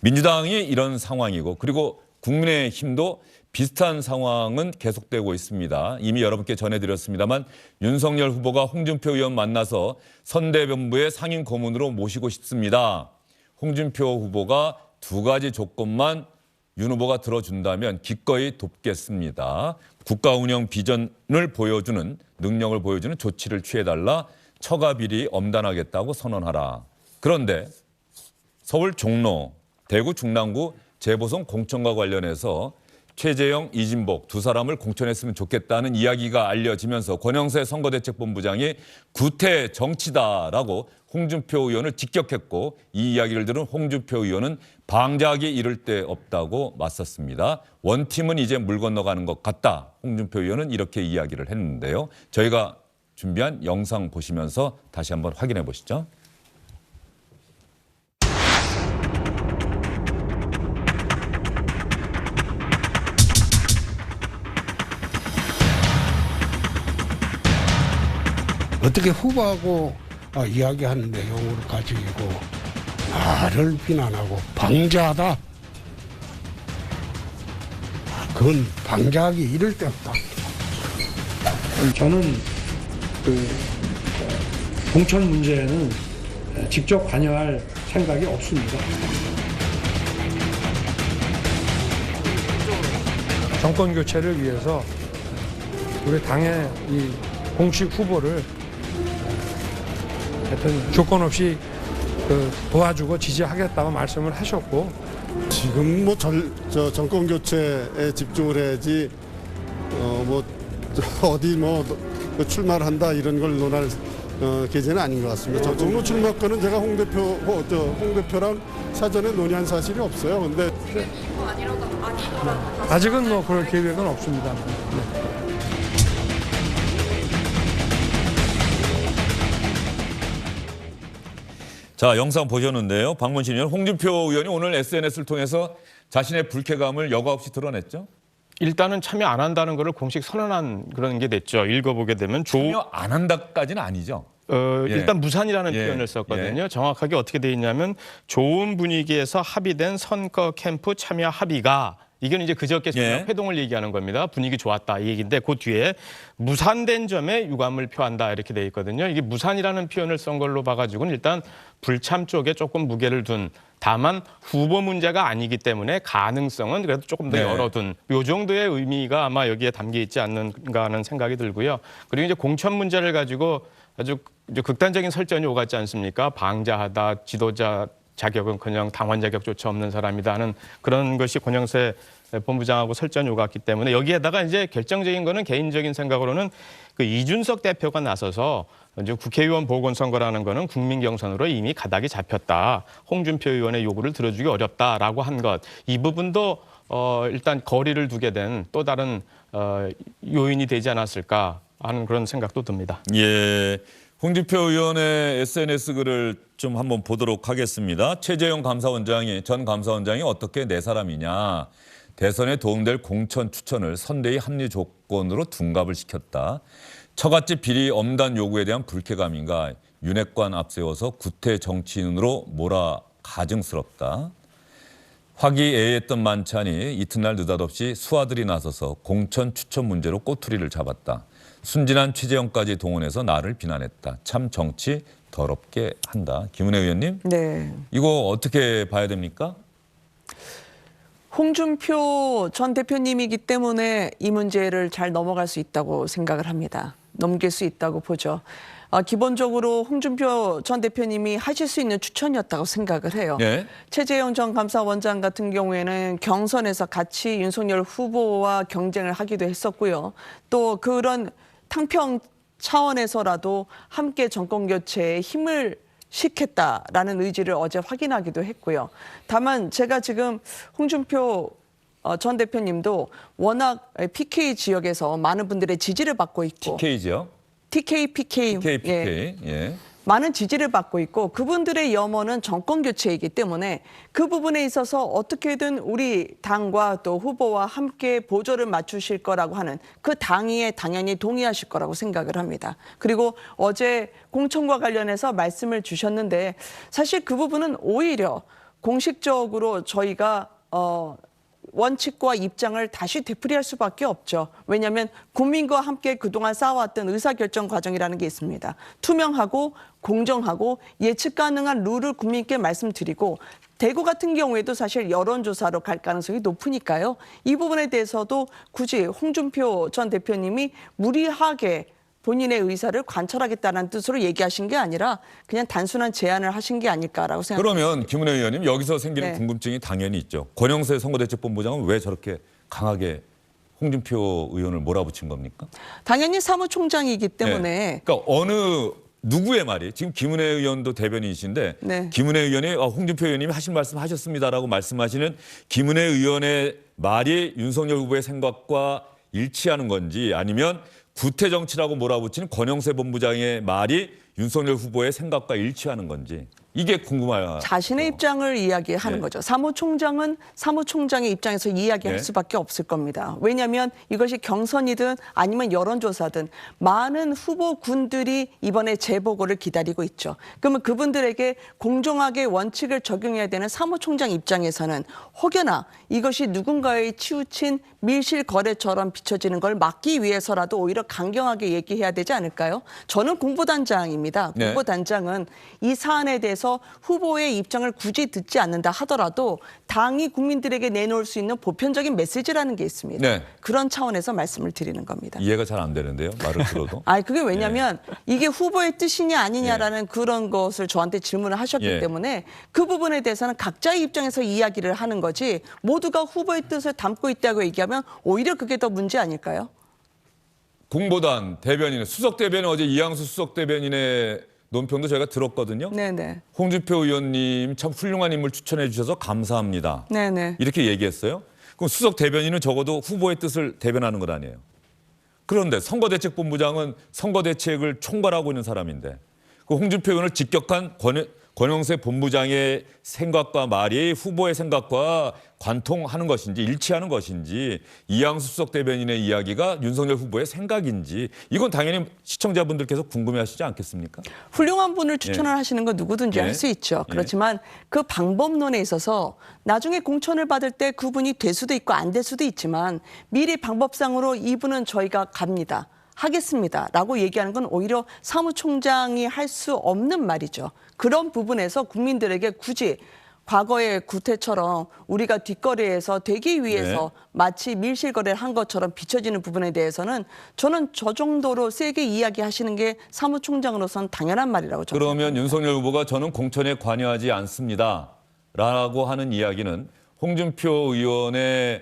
민주당이 이런 상황이고 그리고 국민의힘도 비슷한 상황은 계속되고 있습니다. 이미 여러분께 전해드렸습니다만 윤석열 후보가 홍준표 의원 만나서 선대본부의 상임 고문으로 모시고 싶습니다. 홍준표 후보가 두 가지 조건만 윤 후보가 들어준다면 기꺼이 돕겠습니다. 국가 운영 비전을 보여주는 능력을 보여주는 조치를 취해달라. 처가 비리 엄단하겠다고 선언하라. 그런데 서울 종로, 대구 중랑구 재보선 공천과 관련해서 최재형, 이진복 두 사람을 공천했으면 좋겠다는 이야기가 알려지면서 권영세 선거대책본부장이 구태 정치다라고 홍준표 의원을 직격했고 이 이야기를 들은 홍준표 의원은 방작이 이를 데 없다고 맞섰습니다. 원팀은 이제 물 건너가는 것 같다. 홍준표 의원은 이렇게 이야기를 했는데요. 저희가 준비한 영상 보시면서 다시 한번 확인해 보시죠. 어떻게 후보하고 이야기하는 내용을 가지고 나를 비난하고 방자하다. 그건 방자하기 이를 데 없다. 저는 공천 문제에는 직접 관여할 생각이 없습니다. 정권 교체를 위해서 우리 당의 이 공식 후보를 하여튼 조건 없이 도와주고 지지하겠다고 말씀을 하셨고 지금 뭐 정권 교체에 집중을 해야지 어디 출마를 한다 이런 걸 논할 계제는 아닌 것 같습니다. 종로 출마권은 제가 홍 대표랑 사전에 논의한 사실이 없어요. 근데 아직은 뭐 그럴 계획은 없습니다. 네. 자, 영상 보셨는데요. 박문신 의원, 홍준표 의원이 오늘 SNS를 통해서 자신의 불쾌감을 여과 없이 드러냈죠? 일단은 참여 안 한다는 것을 공식 선언한 그런 게 됐죠. 읽어보게 되면 참여 안 한다까지는 아니죠. 일단 무산이라는 표현을 썼거든요. 정확하게 어떻게 돼 있냐면 좋은 분위기에서 합의된 선거 캠프 참여 합의가 이건 이제 그저께 회동을 얘기하는 겁니다. 분위기 좋았다 이 얘기인데 그 뒤에 무산된 점에 유감을 표한다 이렇게 돼 있거든요. 이게 무산이라는 표현을 쓴 걸로 봐가지고는 일단 불참 쪽에 조금 무게를 둔 다만 후보 문제가 아니기 때문에 가능성은 그래도 조금 더 열어둔 이 정도의 의미가 아마 여기에 담겨 있지 않는가 하는 생각이 들고요. 그리고 이제 공천 문제를 가지고 아주 극단적인 설전이 오갔지 않습니까? 방자하다, 지도자 자격은커녕 당원 자격조차 없는 사람이다 하는 그런 것이 권영세 본부장하고 설전이 오갔기 때문에 여기에다가 이제 결정적인 거는 개인적인 생각으로는 그 이준석 대표가 나서서 이제 국회의원 보궐선거라는 거는 국민 경선으로 이미 가닥이 잡혔다. 홍준표 의원의 요구를 들어주기 어렵다라고 한 것. 이 부분도 일단 거리를 두게 된 또 다른 요인이 되지 않았을까 하는 그런 생각도 듭니다. 예. 홍준표 의원의 SNS 글을 좀 한번 보도록 하겠습니다. 최재형 전 감사원장이 어떻게 내 사람이냐. 대선에 도움될 공천 추천을 선대위 합리 조건으로 둔갑을 시켰다. 처갓집 비리 엄단 요구에 대한 불쾌감인가. 윤핵관 앞세워서 구태 정치인으로 몰아 가증스럽다. 화기애애했던 만찬이 이튿날 느닷없이 수하들이 나서서 공천 추천 문제로 꼬투리를 잡았다. 순진한 최재형까지 동원해서 나를 비난했다. 참 정치 더럽게 한다. 김은혜 의원님, 네. 이거 어떻게 봐야 됩니까? 홍준표 전 대표님이기 때문에 이 문제를 잘 넘어갈 수 있다고 생각을 합니다. 넘길 수 있다고 보죠. 기본적으로 홍준표 전 대표님이 하실 수 있는 추천이었다고 생각을 해요. 네. 최재형 전 감사원장 같은 경우에는 경선에서 같이 윤석열 후보와 경쟁을 하기도 했었고요. 또 그런 탕평 차원에서라도 함께 정권 교체에 힘을 싣겠다라는 의지를 어제 확인하기도 했고요. 다만 제가 지금 홍준표 전 대표님도 워낙 PK 지역에서 많은 분들의 지지를 받고 있고 TK죠? PK. 예. 많은 지지를 받고 있고 그분들의 염원은 정권 교체이기 때문에 그 부분에 있어서 어떻게든 우리 당과 또 후보와 함께 보조를 맞추실 거라고 하는 그 당위에 당연히 동의하실 거라고 생각을 합니다. 그리고 어제 공천과 관련해서 말씀을 주셨는데 사실 그 부분은 오히려 공식적으로 저희가 원칙과 입장을 다시 되풀이할 수밖에 없죠. 왜냐하면 국민과 함께 그동안 쌓아왔던 의사결정 과정이라는 게 있습니다. 투명하고 공정하고 예측 가능한 룰을 국민께 말씀드리고 대구 같은 경우에도 사실 여론조사로 갈 가능성이 높으니까요. 이 부분에 대해서도 굳이 홍준표 전 대표님이 무리하게 본인의 의사를 관철하겠다는 뜻으로 얘기하신 게 아니라 그냥 단순한 제안을 하신 게 아닐까라고 생각합니다. 그러면 김은혜 의원님 여기서 생기는 네. 궁금증이 당연히 있죠. 권영세 선거대책본부장은 왜 저렇게 강하게 홍준표 의원을 몰아붙인 겁니까? 당연히 사무총장이기 때문에 네. 그러니까 어느 누구의 말이 지금 김은혜 의원도 대변인이신데 네. 김은혜 의원이 홍준표 의원님이 하신 말씀 하셨습니다라고 말씀하시는 김은혜 의원의 말이 윤석열 후보의 생각과 일치하는 건지 아니면 구태 정치라고 몰아붙이는 권영세 본부장의 말이 윤석열 후보의 생각과 일치하는 건지 이게 궁금해요. 자신의 입장을 이야기하는 네. 거죠. 사무총장은 사무총장의 입장에서 이야기할 네. 수밖에 없을 겁니다. 왜냐하면 이것이 경선이든 아니면 여론조사든 많은 후보군들이 이번에 재보고를 기다리고 있죠. 그러면 그분들에게 공정하게 원칙을 적용해야 되는 사무총장 입장에서는 혹여나 이것이 누군가의 치우친 밀실 거래처럼 비춰지는 걸 막기 위해서라도 오히려 강경하게 얘기해야 되지 않을까요? 저는 공보단장입니다. 네. 공보단장은 이 사안에 대해서 후보의 입장을 굳이 듣지 않는다 하더라도 당이 국민들에게 내놓을 수 있는 보편적인 메시지라는 게 있습니다. 네. 그런 차원에서 말씀을 드리는 겁니다. 이해가 잘 안 되는데요. 말을 들어도. 그게 왜냐하면 이게 후보의 뜻이냐 아니냐라는 그런 것을 저한테 질문을 하셨기 예. 때문에 그 부분에 대해서는 각자의 입장에서 이야기를 하는 거지 모두가 후보의 뜻을 담고 있다고 얘기하면 오히려 그게 더 문제 아닐까요? 공보단 대변인, 수석 대변인 어제 이양수 수석 대변인의 논평도 저희가 들었거든요. 네네. 홍준표 의원님 참 훌륭한 인물 추천해 주셔서 감사합니다. 네네. 이렇게 얘기했어요. 그럼 수석 대변인은 적어도 후보의 뜻을 대변하는 것 아니에요. 그런데 선거대책본부장은 선거대책을 총괄하고 있는 사람인데 그 홍준표 의원을 직격한 권영세 본부장의 생각과 말이 후보의 생각과 관통하는 것인지 일치하는 것인지 이양수 수석 대변인의 이야기가 윤석열 후보의 생각인지 이건 당연히 시청자분들께서 궁금해하시지 않겠습니까? 훌륭한 분을 추천을 하시는 건 누구든지 예. 할 수 있죠. 예. 그렇지만 그 방법론에 있어서 나중에 공천을 받을 때 그분이 될 수도 있고 안 될 수도 있지만 미리 방법상으로 이분은 저희가 갑니다. 하겠습니다라고 얘기하는 건 오히려 사무총장이 할 수 없는 말이죠. 그런 부분에서 국민들에게 굳이 과거의 구태처럼 우리가 뒷거래에서 되기 위해서 네. 마치 밀실거래를 한 것처럼 비춰지는 부분에 대해서는 저는 저 정도로 세게 이야기하시는 게 사무총장으로서는 당연한 말이라고 저는 그러면 윤석열 후보가 저는 공천에 관여하지 않습니다. 라고 하는 이야기는 홍준표 의원의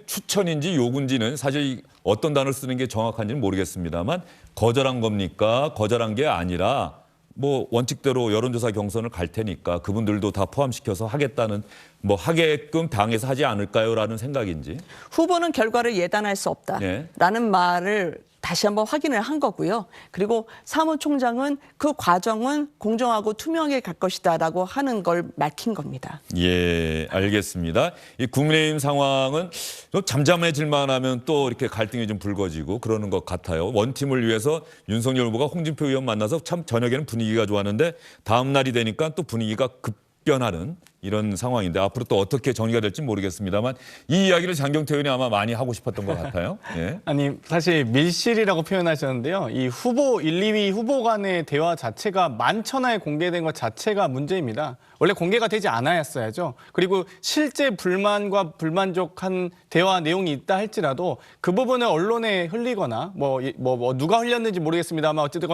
추천인지 요구인지는 사실 어떤 단어를 쓰는 게 정확한지는 모르겠습니다만 거절한 겁니까? 거절한 게 아니라 뭐 원칙대로 여론조사 경선을 갈 테니까 그분들도 다 포함시켜서 하겠다는 뭐 하게끔 당에서 하지 않을까요라는 생각인지. 후보는 결과를 예단할 수 없다라는 네. 말을 다시 한번 확인을 한 거고요. 그리고 사무총장은 그 과정은 공정하고 투명하게 갈 것이다라고 하는 걸 밝힌 겁니다. 예, 알겠습니다. 이 국민의힘 상황은 좀 잠잠해질만 하면 또 이렇게 갈등이 좀 불거지고 그러는 것 같아요. 원팀을 위해서 윤석열 후보가 홍준표 의원 만나서 참 저녁에는 분위기가 좋았는데 다음 날이 되니까 또 분위기가 급변하는 이런 상황인데 앞으로 또 어떻게 정리가 될지 모르겠습니다만 이 이야기를 장경태 의원이 아마 많이 하고 싶었던 것 같아요. 예. 아니 사실 밀실이라고 표현하셨는데요. 이 후보 1, 2위 후보 간의 대화 자체가 만천하에 공개된 것 자체가 문제입니다. 원래 공개가 되지 않았어야죠. 그리고 실제 불만과 불만족한 대화 내용이 있다 할지라도 그 부분을 언론에 흘리거나 뭐 누가 흘렸는지 모르겠습니다만 어쨌든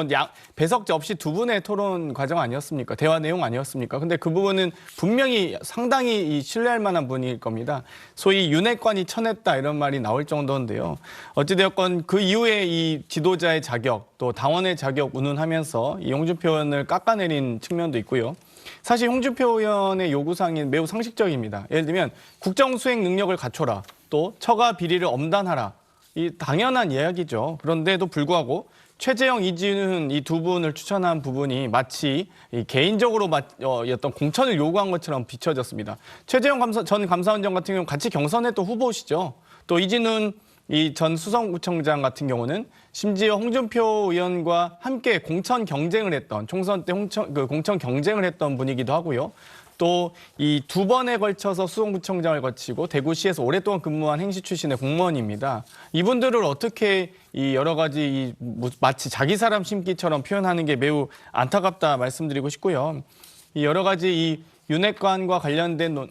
배석제 없이 두 분의 토론 과정 아니었습니까? 대화 내용 아니었습니까? 근데 그 부분은 분명히 상당히 신뢰할 만한 분일 겁니다. 소위 윤핵관이 쳐냈다 이런 말이 나올 정도인데요. 어찌되었건 그 이후에 이 지도자의 자격 또 당원의 자격 운운하면서 이 홍준표 의원을 깎아내린 측면도 있고요. 사실 홍준표 의원의 요구사항이 매우 상식적입니다. 예를 들면 국정수행 능력을 갖춰라. 또 처가 비리를 엄단하라. 이 당연한 이야기죠. 그런데도 불구하고 최재형, 이진훈 이 두 분을 추천한 부분이 마치 개인적으로 어떤 공천을 요구한 것처럼 비춰졌습니다. 최재형 전 감사원장 같은 경우는 같이 경선했던 후보시죠. 또 이진훈 이 전 수성구청장 같은 경우는 심지어 홍준표 의원과 함께 공천 경쟁을 했던 총선 때 공천 경쟁을 했던 분이기도 하고요. 또 이 2번에 걸쳐서 수원구청장을 거치고 대구시에서 오랫동안 근무한 행시 출신의 공무원입니다. 이분들을 어떻게 이 여러 가지 마치 자기 사람 심기처럼 표현하는 게 매우 안타깝다 말씀드리고 싶고요. 이 여러 가지 이 윤핵관과 관련된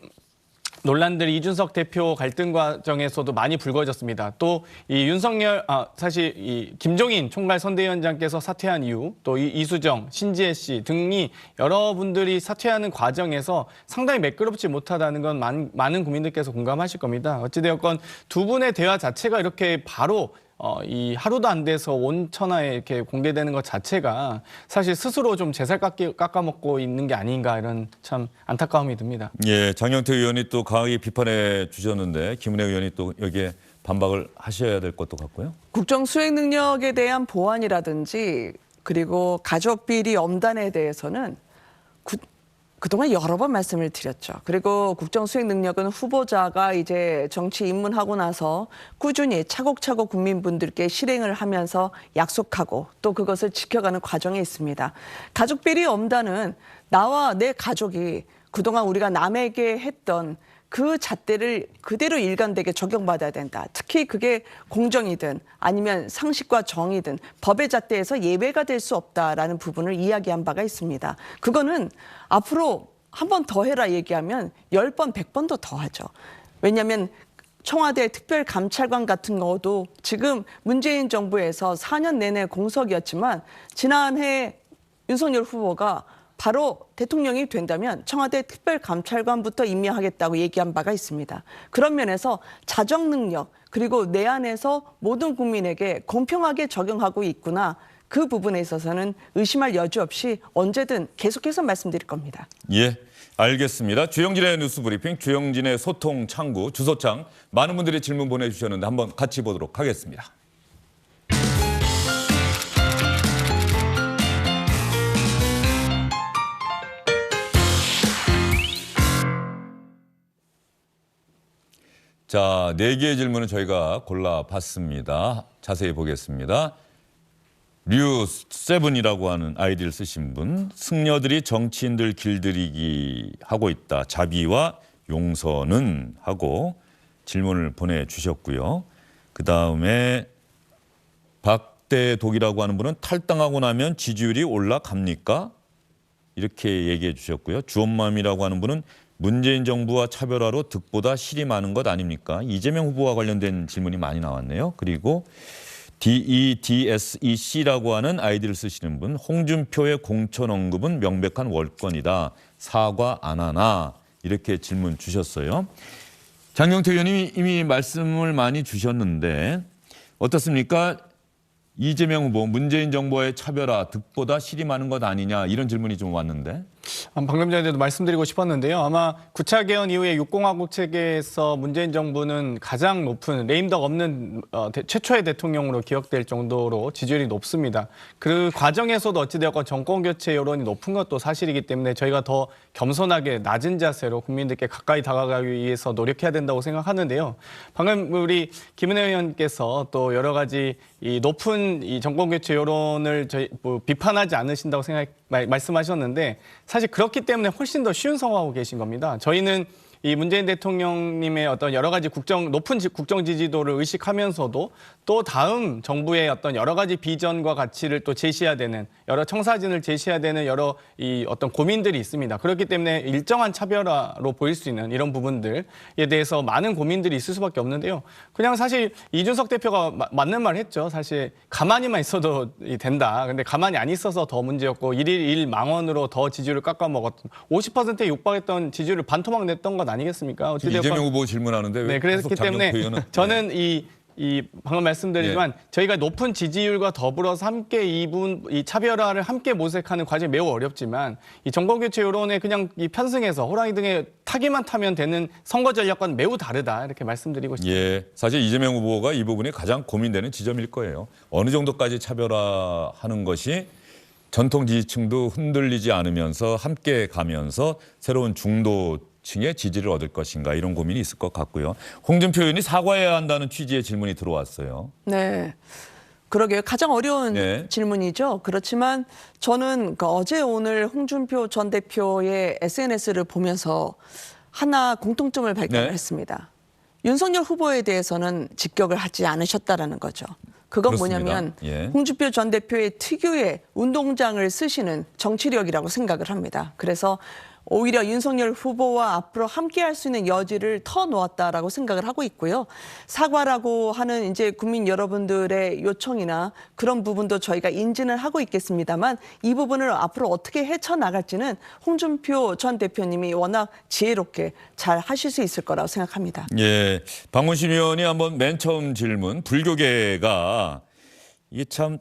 논란들이 이준석 대표 갈등 과정에서도 많이 불거졌습니다. 또 이 사실 이 김종인 총괄 선대위원장께서 사퇴한 이유, 또 이수정, 신지혜 씨 등이 여러분들이 사퇴하는 과정에서 상당히 매끄럽지 못하다는 건 많은 국민들께서 공감하실 겁니다. 어찌되었건 두 분의 대화 자체가 이렇게 바로 이 하루도 안 돼서 온천하에 이렇게 공개되는 것 자체가 사실 스스로 좀 제살 깎아먹고 있는 게 아닌가 이런 참 안타까움이 듭니다. 예, 장영태 의원이 또 강하게 비판해 주셨는데 김은혜 의원이 또 여기에 반박을 하셔야 될 것도 같고요. 국정 수행 능력에 대한 보완이라든지 그리고 가족 비리 엄단에 대해서는 그동안 여러 번 말씀을 드렸죠. 그리고 국정 수행 능력은 후보자가 이제 정치 입문하고 나서 꾸준히 차곡차곡 국민분들께 실행을 하면서 약속하고 또 그것을 지켜가는 과정에 있습니다. 가족 비리 엄단은 나와 내 가족이 그동안 우리가 남에게 했던 그 잣대를 그대로 일관되게 적용받아야 된다. 특히 그게 공정이든 아니면 상식과 정의든 법의 잣대에서 예외가 될 수 없다라는 부분을 이야기한 바가 있습니다. 그거는 앞으로 한 번 더 해라 얘기하면 10번, 100번도 더 하죠. 왜냐하면 청와대 특별감찰관 같은 것도 지금 문재인 정부에서 4년 내내 공석이었지만 지난해 윤석열 후보가 바로 대통령이 된다면 청와대 특별감찰관부터 임명하겠다고 얘기한 바가 있습니다. 그런 면에서 자정 능력 그리고 내 안에서 모든 국민에게 공평하게 적용하고 있구나. 그 부분에 있어서는 의심할 여지 없이 언제든 계속해서 말씀드릴 겁니다. 예, 알겠습니다. 주영진의 뉴스브리핑, 주영진의 소통 창구, 주소창 많은 분들이 질문 보내주셨는데 한번 같이 보도록 하겠습니다. 자, 4개의 질문을 저희가 골라봤습니다. 자세히 보겠습니다. 류7이라고 하는 아이디를 쓰신 분, 승려들이 정치인들 길들이기 하고 있다. 자비와 용서는 하고 질문을 보내주셨고요. 그다음에 박대독이라고 하는 분은 탈당하고 나면 지지율이 올라갑니까? 이렇게 얘기해 주셨고요. 주엄맘이라고 하는 분은 문재인 정부와 차별화로 득보다 실이 많은 것 아닙니까? 이재명 후보와 관련된 질문이 많이 나왔네요. 그리고 DEDSEC라고 하는 아이디를 쓰시는 분, 홍준표의 공천 언급은 명백한 월권이다. 사과 안 하나? 이렇게 질문 주셨어요. 장영태 의원님이 이미 말씀을 많이 주셨는데 어떻습니까? 이재명 후보, 문재인 정부와의 차별화, 득보다 실이 많은 것 아니냐 이런 질문이 좀 왔는데. 방금 전에도 말씀드리고 싶었는데요. 아마 9차 개헌 이후에 6공화국 체계에서 문재인 정부는 가장 높은 레임덕 없는 최초의 대통령으로 기억될 정도로 지지율이 높습니다. 그 과정에서도 어찌되었건 정권 교체 여론이 높은 것도 사실이기 때문에 저희가 더 겸손하게 낮은 자세로 국민들께 가까이 다가가기 위해서 노력해야 된다고 생각하는데요. 방금 우리 김은혜 의원께서 또 여러 가지 이 높은 이 정권 교체 여론을 비판하지 않으신다고 말씀하셨는데 사실 그렇기 때문에 훨씬 더 쉬운 상황하고 계신 겁니다. 저희는 이 문재인 대통령님의 어떤 여러 가지 높은 국정 지지도를 의식하면서도 또 다음 정부의 어떤 여러 가지 비전과 가치를 또 제시해야 되는 여러 청사진을 제시해야 되는 여러 이 어떤 고민들이 있습니다. 그렇기 때문에 일정한 차별화로 보일 수 있는 이런 부분들에 대해서 많은 고민들이 있을 수밖에 없는데요. 그냥 사실 이준석 대표가 맞는 말 했죠. 사실 가만히만 있어도 된다. 근데 가만히 안 있어서 더 문제였고 1일 1망원으로 더 지지율을 깎아먹었던 50%에 육박했던 지지율을 반토막 냈던 건 아니겠습니까? 이재명 후보 질문하는데 왜 네, 그렇기 때문에 저는 이 방금 말씀드리지만 저희가 높은 지지율과 더불어서 함께 이 차별화를 함께 모색하는 과정이 매우 어렵지만 이 정권 교체 여론에 그냥 이 편승해서 호랑이 등에 타기만 타면 되는 선거 전략과는 매우 다르다 이렇게 말씀드리고 싶습니다. 예, 사실 이재명 후보가 이 부분이 가장 고민되는 지점일 거예요. 어느 정도까지 차별화하는 것이 전통 지지층도 흔들리지 않으면서 함께 가면서 새로운 중도층의 지지를 얻을 것인가 이런 고민이 있을 것 같고요. 홍준표 의원이 사과해야 한다는 취지의 질문이 들어왔어요. 네. 그러게요. 가장 어려운 네. 질문이죠. 그렇지만 저는 그 어제 오늘 홍준표 전 대표의 SNS를 보면서 하나 공통점을 발견을 네. 했습니다. 윤석열 후보에 대해서는 직격을 하지 않으셨다라는 거죠. 그건 그렇습니다. 뭐냐면 예. 홍준표 전 대표의 특유의 운동장을 쓰시는 정치력이라고 생각을 합니다. 그래서 오히려 윤석열 후보와 앞으로 함께할 수 있는 여지를 터놓았다라고 생각을 하고 있고요. 사과라고 하는 이제 국민 여러분들의 요청이나 그런 부분도 저희가 인지는 하고 있겠습니다만 이 부분을 앞으로 어떻게 헤쳐나갈지는 홍준표 전 대표님이 워낙 지혜롭게 잘 하실 수 있을 거라고 생각합니다. 예, 박문신 의원이 한번 맨 처음 질문, 불교계가 이게 참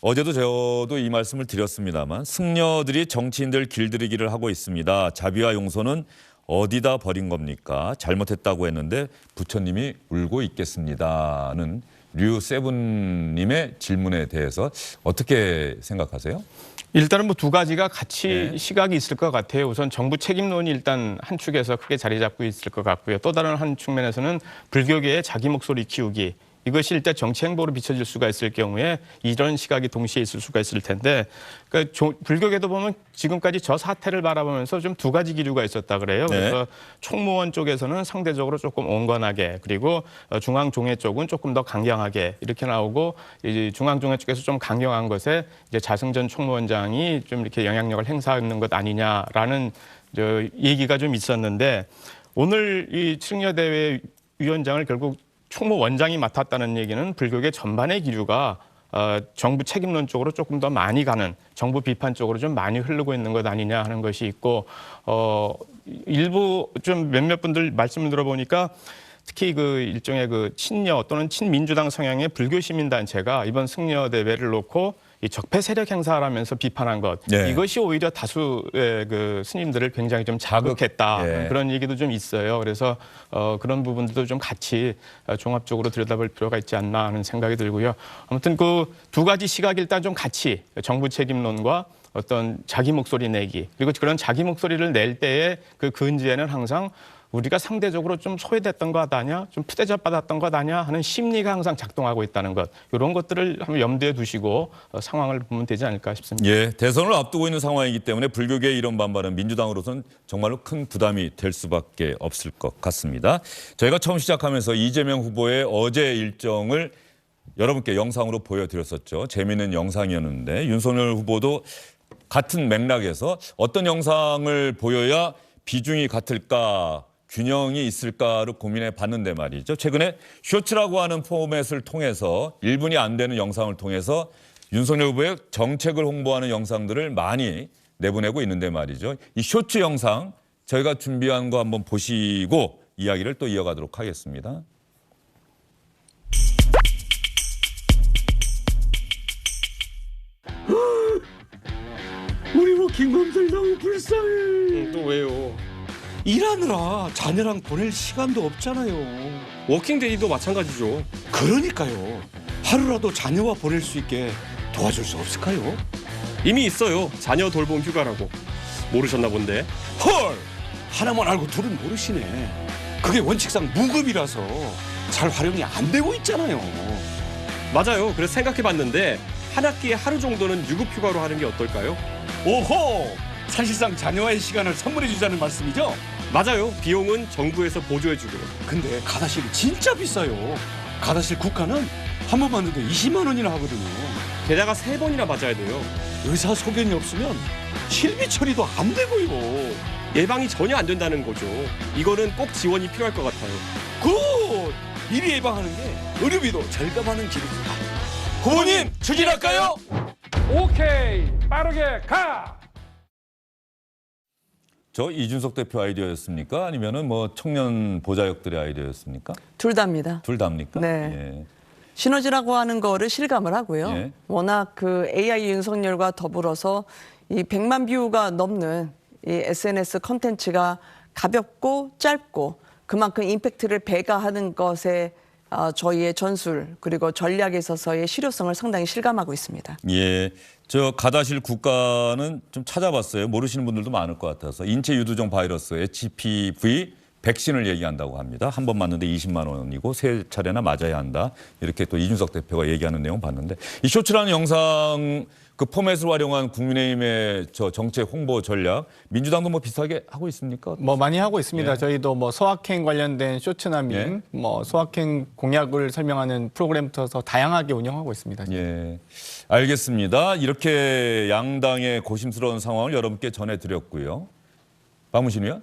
어제도 저도 이 말씀을 드렸습니다만 승려들이 정치인들 길들이기를 하고 있습니다. 자비와 용서는 어디다 버린 겁니까? 잘못했다고 했는데 부처님이 울고 있겠습니다는 류세븐님의 질문에 대해서 어떻게 생각하세요? 일단은 뭐 두 가지가 같이 네. 시각이 있을 것 같아요. 우선 정부 책임론이 일단 한 축에서 크게 자리 잡고 있을 것 같고요. 또 다른 한 측면에서는 불교계의 자기 목소리 키우기. 이것이 일단 정치 행보로 비춰질 수가 있을 경우에 이런 시각이 동시에 있을 수가 있을 텐데, 그러니까 불교계도 보면 지금까지 저 사태를 바라보면서 좀 두 가지 기류가 있었다 그래요. 네. 그래서 총무원 쪽에서는 상대적으로 조금 온건하게, 그리고 중앙종회 쪽은 조금 더 강경하게 이렇게 나오고, 이제 중앙종회 쪽에서 좀 강경한 것에 이제 자승전 총무원장이 좀 이렇게 영향력을 행사하는 것 아니냐라는 얘기가 좀 있었는데, 오늘 이 승려대회 위원장을 결국 총무원장이 맡았다는 얘기는 불교계 전반의 기류가 정부 책임론 쪽으로 조금 더 많이 가는, 정부 비판 쪽으로 좀 많이 흐르고 있는 것 아니냐 하는 것이 있고, 일부 좀 몇몇 분들 말씀을 들어보니까 특히 그 일종의 그 친여 또는 친민주당 성향의 불교 시민단체가 이번 승려 대회를 놓고 이 적폐 세력 행사라면서 비판한 것, 네. 이것이 오히려 다수의 그 스님들을 굉장히 좀 자극했다. 예. 그런 얘기도 좀 있어요. 그래서 그런 부분들도 좀 같이 종합적으로 들여다볼 필요가 있지 않나 하는 생각이 들고요. 아무튼 그 두 가지 시각 일단 좀 같이 정부 책임론과 어떤 자기 목소리 내기, 그리고 그런 자기 목소리를 낼 때의 그 근지에는 항상 우리가 상대적으로 좀 소외됐던 것 아니냐, 좀 푸대접받았던 것 아니냐 하는 심리가 항상 작동하고 있다는 것, 이런 것들을 한번 염두에 두시고 상황을 보면 되지 않을까 싶습니다. 예, 대선을 앞두고 있는 상황이기 때문에 불교계의 이런 반발은 민주당으로서는 정말로 큰 부담이 될 수밖에 없을 것 같습니다. 저희가 처음 시작하면서 이재명 후보의 어제 일정을 여러분께 영상으로 보여드렸었죠. 재미있는 영상이었는데 윤석열 후보도 같은 맥락에서 어떤 영상을 보여야 비중이 같을까, 균형이 있을까를 고민해 봤는데 말이죠. 최근에 쇼츠라고 하는 포맷을 통해서 1분이 안 되는 영상을 통해서 윤석열 후보의 정책을 홍보하는 영상들을 많이 내보내고 있는데 말이죠. 이 쇼츠 영상 저희가 준비한 거 한번 보시고 이야기를 또 이어가도록 하겠습니다. 우리 워킹맘들 너무 불쌍해. 또 왜요? 일하느라 자녀랑 보낼 시간도 없잖아요. 워킹데이도 마찬가지죠. 그러니까요. 하루라도 자녀와 보낼 수 있게 도와줄 수 없을까요? 이미 있어요. 자녀 돌봄 휴가라고. 모르셨나 본데. 헐! 하나만 알고 둘은 모르시네. 그게 원칙상 무급이라서 잘 활용이 안 되고 있잖아요. 맞아요. 그래서 생각해봤는데 한 학기에 하루 정도는 유급 휴가로 하는 게 어떨까요? 오호! 사실상 자녀와의 시간을 선물해 주자는 말씀이죠? 맞아요. 비용은 정부에서 보조해주고요. 근데 가다실이 진짜 비싸요. 가다실 국가는 한 번 맞는데 20만 원이나 하거든요. 게다가 3번이나 맞아야 돼요. 의사 소견이 없으면 실비 처리도 안 되고요. 예방이 전혀 안 된다는 거죠. 이거는 꼭 지원이 필요할 것 같아요. 굿! 미리 예방하는 게 의료비도 절감하는 길입니다. 후보님 추진할까요? 오케이, 빠르게 가! 저 이준석 대표 아이디어였습니까? 아니면은 뭐 청년 보좌역들의 아이디어였습니까? 둘 다입니다. 둘 다입니까? 네. 예. 시너지라고 하는 거를 실감을 하고요. 예. 워낙 그 AI 윤석열과 더불어서 이 100만 뷰가 넘는 이 SNS 콘텐츠가 가볍고 짧고 그만큼 임팩트를 배가하는 것에 저희의 전술 그리고 전략에 있어서의 실효성을 상당히 실감하고 있습니다. 예, 저 가다실 국가는 좀 찾아봤어요. 모르시는 분들도 많을 것 같아서 인체 유두종 바이러스 HPV 백신을 얘기한다고 합니다. 한 번 맞는데 20만 원이고 세 차례나 맞아야 한다. 이렇게 또 이준석 대표가 얘기하는 내용 봤는데 이 쇼츠라는 영상 그 포맷을 활용한 국민의힘의 저 정책 홍보 전략 민주당도 뭐 비슷하게 하고 있습니까? 뭐 많이 하고 있습니다. 예. 저희도 뭐 소확행 관련된 쇼츠나 밈, 예. 뭐 소확행 공약을 설명하는 프로그램부터 다양하게 운영하고 있습니다. 예, 알겠습니다. 이렇게 양당의 고심스러운 상황을 여러분께 전해드렸고요. 박문신 의원,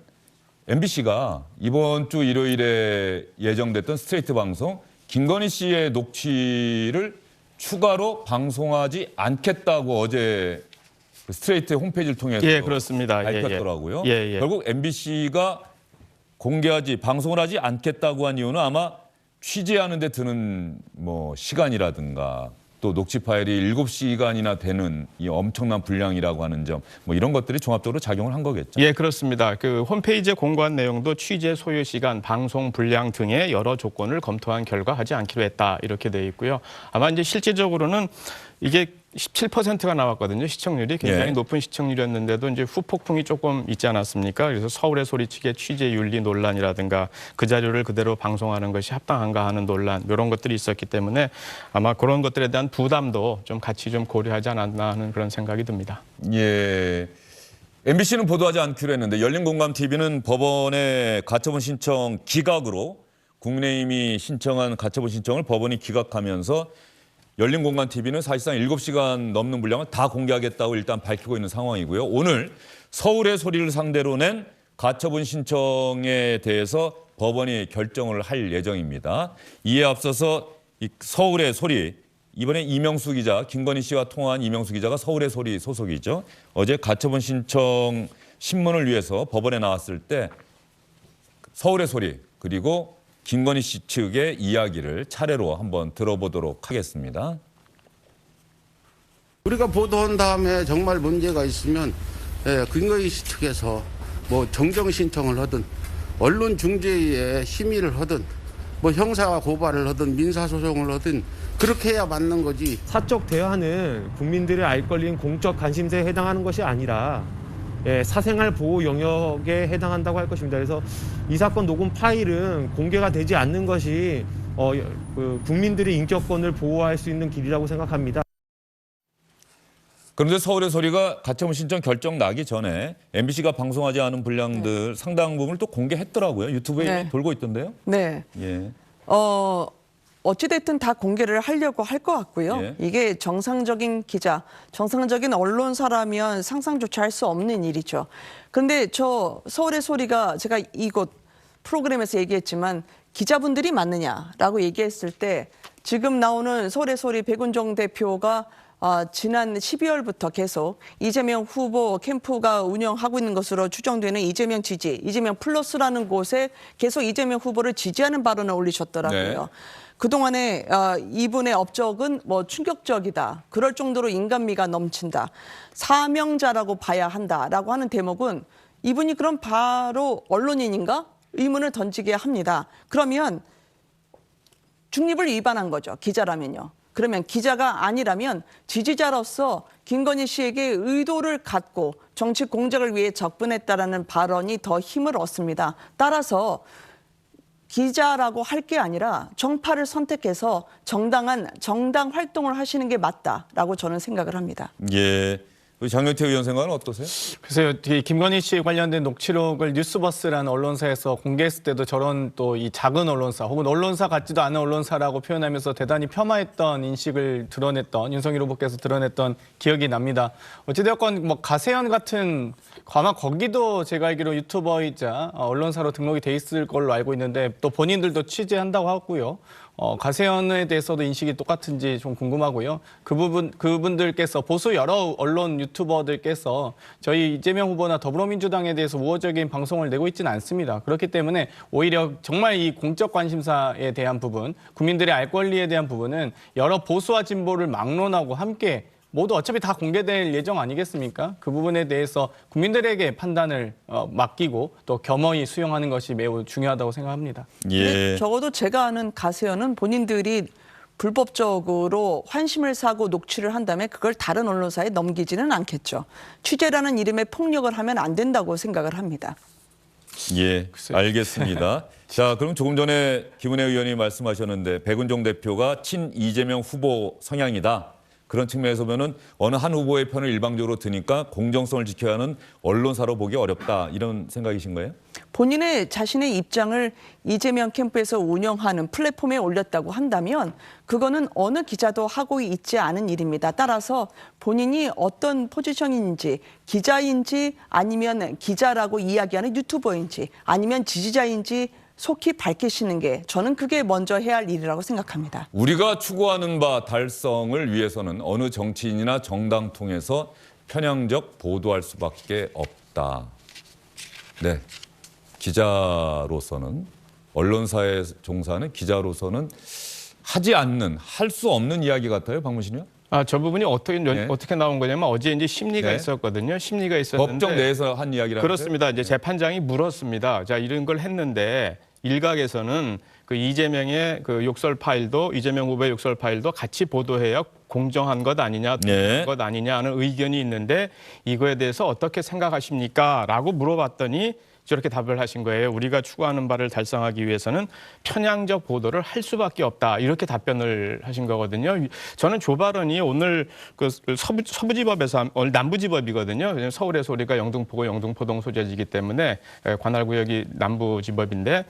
MBC가 이번 주 일요일에 예정됐던 스트레이트 방송 김건희 씨의 녹취를 추가로 방송하지 않겠다고 어제 그 스트레이트 홈페이지를 통해서 예, 그렇습니다. 밝혔더라고요. 예, 예. 결국 MBC가 방송을 하지 않겠다고 한 이유는 아마 취재하는 데 드는 뭐 시간이라든가 또 녹취 파일이 7시간이나 되는 이 엄청난 분량이라고 하는 점 뭐 이런 것들이 종합적으로 작용을 한 거겠죠. 예, 그렇습니다. 그 홈페이지에 공고한 내용도 취재 소요 시간, 방송 분량 등의 여러 조건을 검토한 결과 하지 않기로 했다 이렇게 돼 있고요. 아마 이제 실질적으로는 이게 17%가 나왔거든요. 시청률이 굉장히 예. 높은 시청률이었는데도 이제 후폭풍이 조금 있지 않았습니까? 그래서 서울의 소리 측의 취재 윤리 논란이라든가 그 자료를 그대로 방송하는 것이 합당한가 하는 논란 이런 것들이 있었기 때문에 아마 그런 것들에 대한 부담도 좀 같이 좀 고려하지 않았나 하는 그런 생각이 듭니다. 예. MBC는 보도하지 않기로 했는데 열린공감TV는 법원의 가처분 신청 기각으로 국민의힘이 신청한 가처분 신청을 법원이 기각하면서 열린공감TV는 사실상 7시간 넘는 분량을 다 공개하겠다고 일단 밝히고 있는 상황이고요. 오늘 서울의 소리를 상대로 낸 가처분 신청에 대해서 법원이 결정을 할 예정입니다. 이에 앞서서 이 서울의 소리, 이번에 이명수 기자, 김건희 씨와 통화한 이명수 기자가 서울의 소리 소속이죠. 어제 가처분 신청 신문을 위해서 법원에 나왔을 때 서울의 소리 그리고 김건희 씨 측의 이야기를 차례로 한번 들어보도록 하겠습니다. 우리가 보도한 다음에 정말 문제가 있으면 김건희 씨 측에서 뭐 정정 신청을 하든 언론 중재위에 심의를 하든 뭐 형사 고발을 하든 민사 소송을 하든 그렇게 해야 맞는 거지. 사적 대화는 국민들의 알 권리인 공적 관심사에 해당하는 것이 아니라 사생활 보호 영역에 해당한다고 할 것입니다. 그래서 이 사건 녹음 파일은 공개가 되지 않는 것이 국민들의 인격권을 보호할 수 있는 길이라고 생각합니다. 그런데 서울의 소리가 가처분 신청 결정 나기 전에 MBC가 방송하지 않은 분량들 상당 부분을 또 공개했더라고요. 유튜브에 네. 돌고 있던데요. 네. 예. 어찌됐든 다 공개를 하려고 할 것 같고요. 예. 이게 정상적인 기자, 정상적인 언론사라면 상상조차 할 수 없는 일이죠. 그런데 저 서울의 소리가 제가 이곳 프로그램에서 얘기했지만 기자분들이 맞느냐라고 얘기했을 때 지금 나오는 서울의 소리 백운종 대표가 지난 12월부터 계속 이재명 후보 캠프가 운영하고 있는 것으로 추정되는 이재명 지지, 이재명 플러스라는 곳에 계속 이재명 후보를 지지하는 발언을 올리셨더라고요. 네. 그동안에 이분의 업적은 뭐 충격적이다. 그럴 정도로 인간미가 넘친다. 사명자라고 봐야 한다라고 하는 대목은 이분이 그럼 바로 언론인인가? 의문을 던지게 합니다. 그러면 중립을 위반한 거죠. 기자라면요. 그러면 기자가 아니라면 지지자로서 김건희 씨에게 의도를 갖고 정치 공작을 위해 접근했다라는 발언이 더 힘을 얻습니다. 따라서 기자라고 할 게 아니라 정파를 선택해서 정당 활동을 하시는 게 맞다라고 저는 생각을 합니다. 예. 우리 장경태 의원 생각은 어떠세요? 그래서 이 김건희 씨 관련된 녹취록을 뉴스버스라는 언론사에서 공개했을 때도 저런 또 이 작은 언론사 혹은 언론사 같지도 않은 언론사라고 표현하면서 대단히 폄하했던 인식을 드러냈던 윤석열 후보께서 드러냈던 기억이 납니다. 어찌되었건 뭐 가세현 같은 아마 거기도 제가 알기로 유튜버이자 언론사로 등록이 돼 있을 걸로 알고 있는데 또 본인들도 취재한다고 하고요. 가세현에 대해서도 인식이 똑같은지 좀 궁금하고요. 그분들께서 보수 여러 언론 유튜버들께서 저희 이재명 후보나 더불어민주당에 대해서 우호적인 방송을 내고 있지는 않습니다. 그렇기 때문에 오히려 정말 이 공적 관심사에 대한 부분, 국민들의 알 권리에 대한 부분은 여러 보수와 진보를 막론하고 함께 모두 어차피 다 공개될 예정 아니겠습니까? 그 부분에 대해서 국민들에게 판단을 맡기고 또 겸허히 수용하는 것이 매우 중요하다고 생각합니다. 예. 적어도 제가 아는 가세현은 본인들이 불법적으로 환심을 사고 녹취를 한 다음에 그걸 다른 언론사에 넘기지는 않겠죠. 취재라는 이름의 폭력을 하면 안 된다고 생각을 합니다. 예, 알겠습니다. 자, 그럼 조금 전에 김은혜 의원이 말씀하셨는데 백은종 대표가 친 이재명 후보 성향이다. 그런 측면에서 보면은 어느 한 후보의 편을 일방적으로 드니까 공정성을 지켜야 하는 언론사로 보기 어렵다. 이런 생각이신 거예요? 본인의 자신의 입장을 이재명 캠프에서 운영하는 플랫폼에 올렸다고 한다면 그거는 어느 기자도 하고 있지 않은 일입니다. 따라서 본인이 어떤 포지션인지 기자인지 아니면 기자라고 이야기하는 유튜버인지 아니면 지지자인지 속히 밝히시는 게 저는 그게 먼저 해야 할 일이라고 생각합니다. 우리가 추구하는 바 달성을 위해서는 어느 정치인이나 정당 통해서 편향적 보도할 수밖에 없다. 네, 기자로서는 언론사에 종사하는 기자로서는 하지 않는 할 수 없는 이야기 같아요, 박문신 의원? 저 부분이 어떻게 나온 거냐면 어제 이제 심리가 있었거든요. 심리가 있었는데 법정 내에서 한 이야기라고요? 그렇습니다. 이제 재판장이 물었습니다. 자, 이런 걸 했는데 일각에서는 그 이재명의 그 욕설 파일도 이재명 후보의 욕설 파일도 같이 보도해야 공정한 것 아니냐, 것 아니냐 하는 의견이 있는데 이거에 대해서 어떻게 생각하십니까? 라고 물어봤더니 저렇게 답을 하신 거예요. 우리가 추구하는 바를 달성하기 위해서는 편향적 보도를 할 수밖에 없다. 이렇게 답변을 하신 거거든요. 저는 조 발언이 오늘 그 서부지법에서 오늘 남부지법이거든요. 서울에서 우리가 영등포구 영등포동 소재지기 때문에 관할구역이 남부지법인데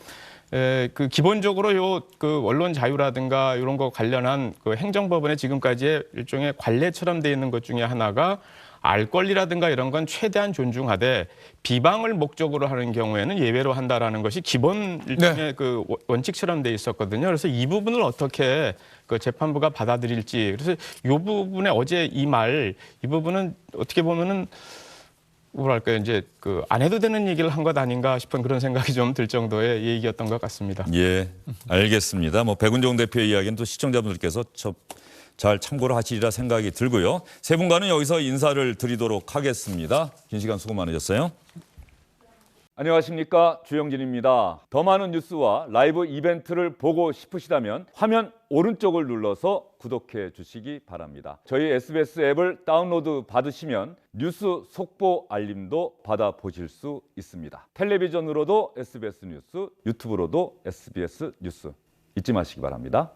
그 기본적으로 그 언론 자유라든가 이런 거 관련한 그 행정법원의 지금까지의 일종의 관례처럼 돼 있는 것 중에 하나가 알 권리라든가 이런 건 최대한 존중하되 비방을 목적으로 하는 경우에는 예외로 한다라는 것이 기본 일종의 그 원칙처럼 돼 있었거든요. 그래서 이 부분을 어떻게 그 재판부가 받아들일지 그래서 이 부분에 어제 이 부분은 어떻게 보면은 뭐랄까요 이제 그 안 해도 되는 얘기를 한 것 아닌가 싶은 그런 생각이 좀 들 정도의 얘기였던 것 같습니다. 예, 알겠습니다. 뭐 백은종 대표의 이야기는 또 시청자분들께서 잘 참고를 하시리라 생각이 들고요. 세 분과는 여기서 인사를 드리도록 하겠습니다. 긴 시간 수고 많으셨어요. 안녕하십니까, 주영진입니다. 더 많은 뉴스와 라이브 이벤트를 보고 싶으시다면 화면 오른쪽을 눌러서 구독해 주시기 바랍니다. 저희 SBS 앱을 다운로드 받으시면 뉴스 속보 알림도 받아보실 수 있습니다. 텔레비전으로도 SBS 뉴스, 유튜브로도 SBS 뉴스 잊지 마시기 바랍니다.